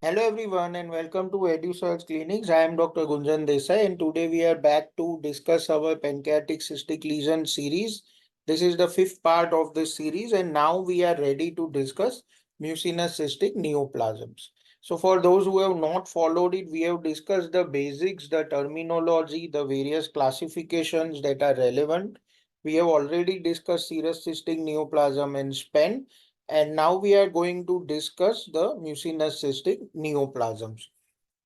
Hello everyone and welcome to Edusurg Clinics. I am Dr. Gunjan Desai and today we are back to discuss our pancreatic cystic lesion series. This is the fifth part of this series and now we are ready to discuss mucinous cystic neoplasms. So for those who have not followed it, we have discussed the basics, the terminology, the various classifications that are relevant. We have already discussed serous cystic neoplasm and SPEN, and now we are going to discuss the mucinous cystic neoplasms.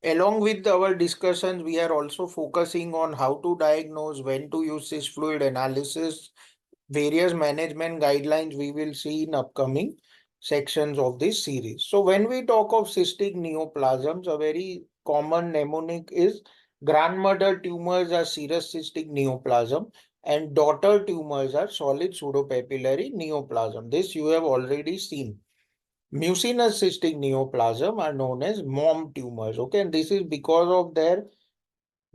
Along with our discussions, we are also focusing on how to diagnose, when to use cyst fluid analysis, various management guidelines we will see in upcoming sections of this series. So when we talk of cystic neoplasms, a very common mnemonic is grandmother tumors are serous cystic neoplasm and daughter tumors are solid pseudopapillary neoplasm. This you have already seen. Mucinous cystic neoplasm are known as mom tumors. Okay, and this is because of their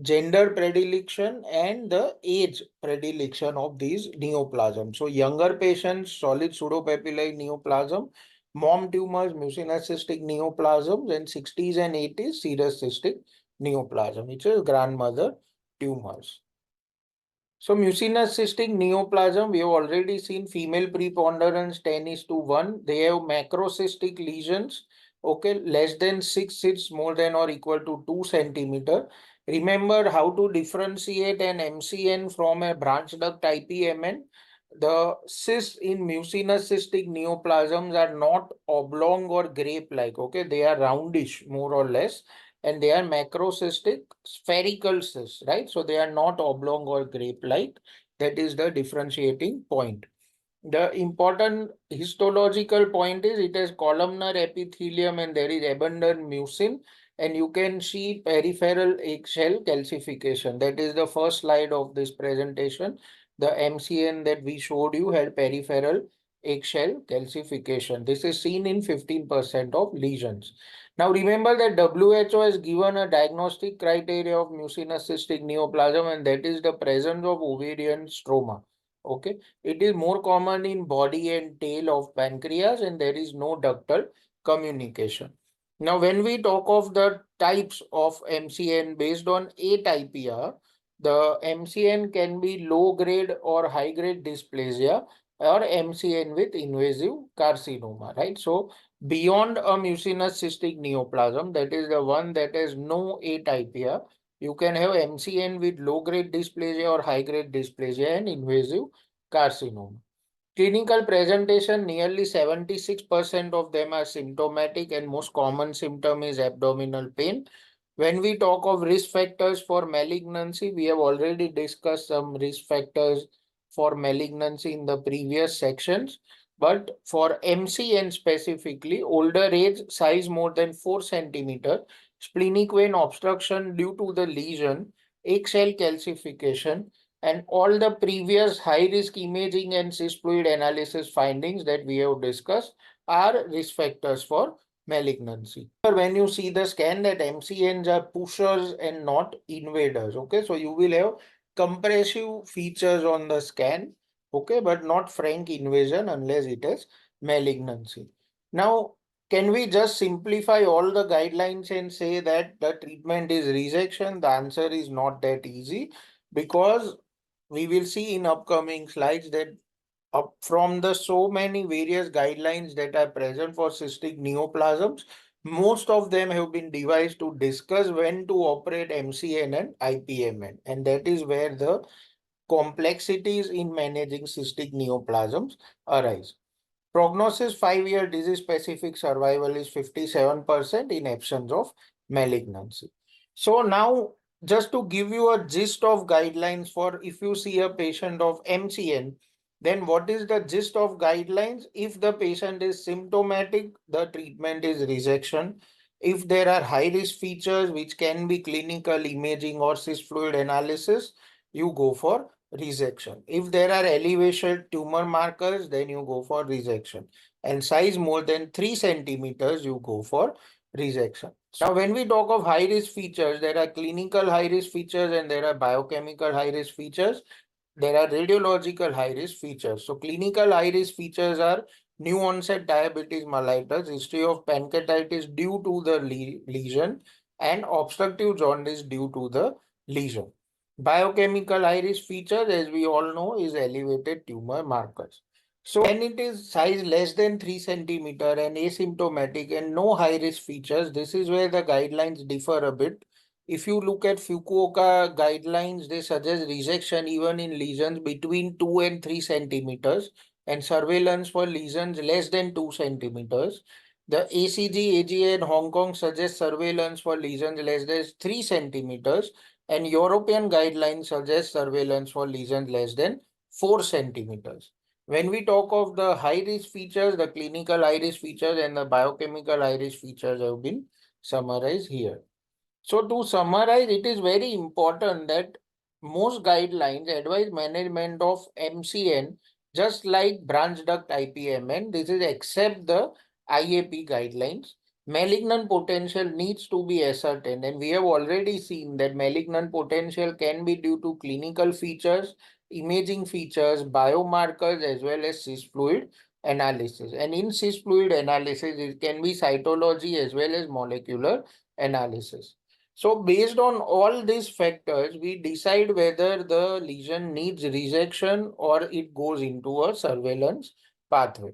gender predilection and the age predilection of these neoplasms. So younger patients, solid pseudopapillary neoplasm, mom tumors, mucinous cystic neoplasms, and 60s and 80s serous cystic neoplasm, which is grandmother tumors. So mucinous cystic neoplasm, we have already seen female preponderance 10 is to 1. They have macrocystic lesions, okay, less than 6 cysts more than or equal to 2 centimeter. Remember how to differentiate an MCN from a branch duct IPMN. The cysts in mucinous cystic neoplasms are not oblong or grape-like, okay, they are roundish more or less, and they are macrocystic spherical cysts, right? So they are not oblong or grape-like. That is the differentiating point. The important histological point is it has columnar epithelium and there is abundant mucin, and you can see peripheral eggshell calcification. That is the first slide of this presentation. The MCN that we showed you had peripheral eggshell calcification. This is seen in 15% of lesions. Now remember that WHO has given a diagnostic criteria of mucinous cystic neoplasm, and that is the presence of ovarian stroma. Okay, it is more common in body and tail of pancreas, and there is no ductal communication. Now, when we talk of the types of MCN based on A type ER, the MCN can be low grade or high grade dysplasia or MCN with invasive carcinoma, right? So beyond a mucinous cystic neoplasm, that is the one that has no A type ER, you can have MCN with low grade dysplasia or high grade dysplasia and invasive carcinoma. Clinical presentation, nearly 76% of them are symptomatic, and most common symptom is abdominal pain. When we talk of risk factors for malignancy, we have already discussed some risk factors for malignancy in the previous sections. But for MCN specifically, older age, size more than 4 centimeter, splenic vein obstruction due to the lesion, eggshell calcification, and all the previous high risk imaging and cyst fluid analysis findings that we have discussed are risk factors for malignancy. When you see the scan, that MCNs are pushers and not invaders. Okay, so you will have compressive features on the scan, okay, but not frank invasion unless it is malignancy. Now, can we just simplify all the guidelines and say that the treatment is resection? The answer is not that easy, because we will see in upcoming slides that up from the so many various guidelines that are present for cystic neoplasms, most of them have been devised to discuss when to operate MCN and IPMN, and that is where the complexities in managing cystic neoplasms arise. Prognosis 5-year disease specific survival is 57% in absence of malignancy. So now, just to give you a gist of guidelines for if you see a patient of MCN, then what is the gist of guidelines? If the patient is symptomatic, the treatment is resection. If there are high risk features which can be clinical imaging or cyst fluid analysis, you go for resection. If there are elevation tumor markers, then you go for resection. And size more than 3 centimeters, you go for resection. Now, when we talk of high risk features, there are clinical high risk features and there are biochemical high risk features. There are radiological high risk features. So clinical high risk features are new onset diabetes mellitus, history of pancreatitis due to the lesion, and obstructive jaundice due to the lesion. Biochemical iris features, as we all know, is elevated tumor markers. So when it is size less than 3 centimeter and asymptomatic and no high risk features, this is where the guidelines differ a bit. If you look at Fukuoka guidelines, they suggest resection even in lesions between 2 and 3 centimeters and surveillance for lesions less than 2 centimeters. The ACG, AGA in Hong Kong suggests surveillance for lesions less than 3 centimeters, and European guidelines suggest surveillance for lesions less than 4 centimeters. When we talk of the high risk features, the clinical high risk features and the biochemical high risk features have been summarized here. So to summarize, it is very important that most guidelines advise management of MCN just like branch duct IPMN. This is except the IAP guidelines. Malignant potential needs to be ascertained, and we have already seen that malignant potential can be due to clinical features, imaging features, biomarkers, as well as cyst fluid analysis. And in cyst fluid analysis, it can be cytology as well as molecular analysis. So based on all these factors, we decide whether the lesion needs resection or it goes into a surveillance pathway.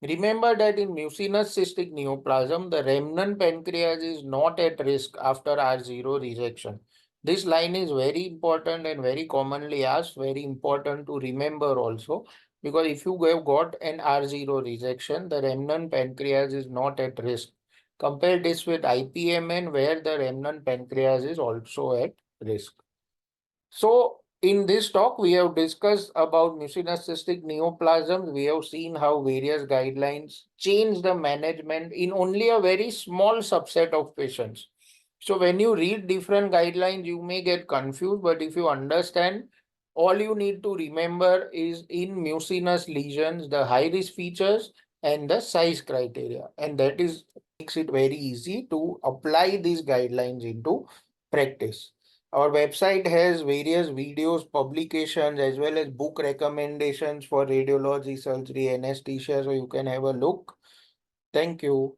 Remember that in mucinous cystic neoplasm, the remnant pancreas is not at risk after R0 resection. This line is very important and very commonly asked, very important to remember also, because if you have got an R0 resection, the remnant pancreas is not at risk. Compare this with IPMN, where the remnant pancreas is also at risk. So in this talk, we have discussed about mucinous cystic neoplasms. We have seen how various guidelines change the management in only a very small subset of patients. So when you read different guidelines, you may get confused, but if you understand, all you need to remember is in mucinous lesions, the high risk features and the size criteria. And that is makes it very easy to apply these guidelines into practice. Our website has various videos, publications, as well as book recommendations for radiology, surgery, anesthesia. So you can have a look. Thank you.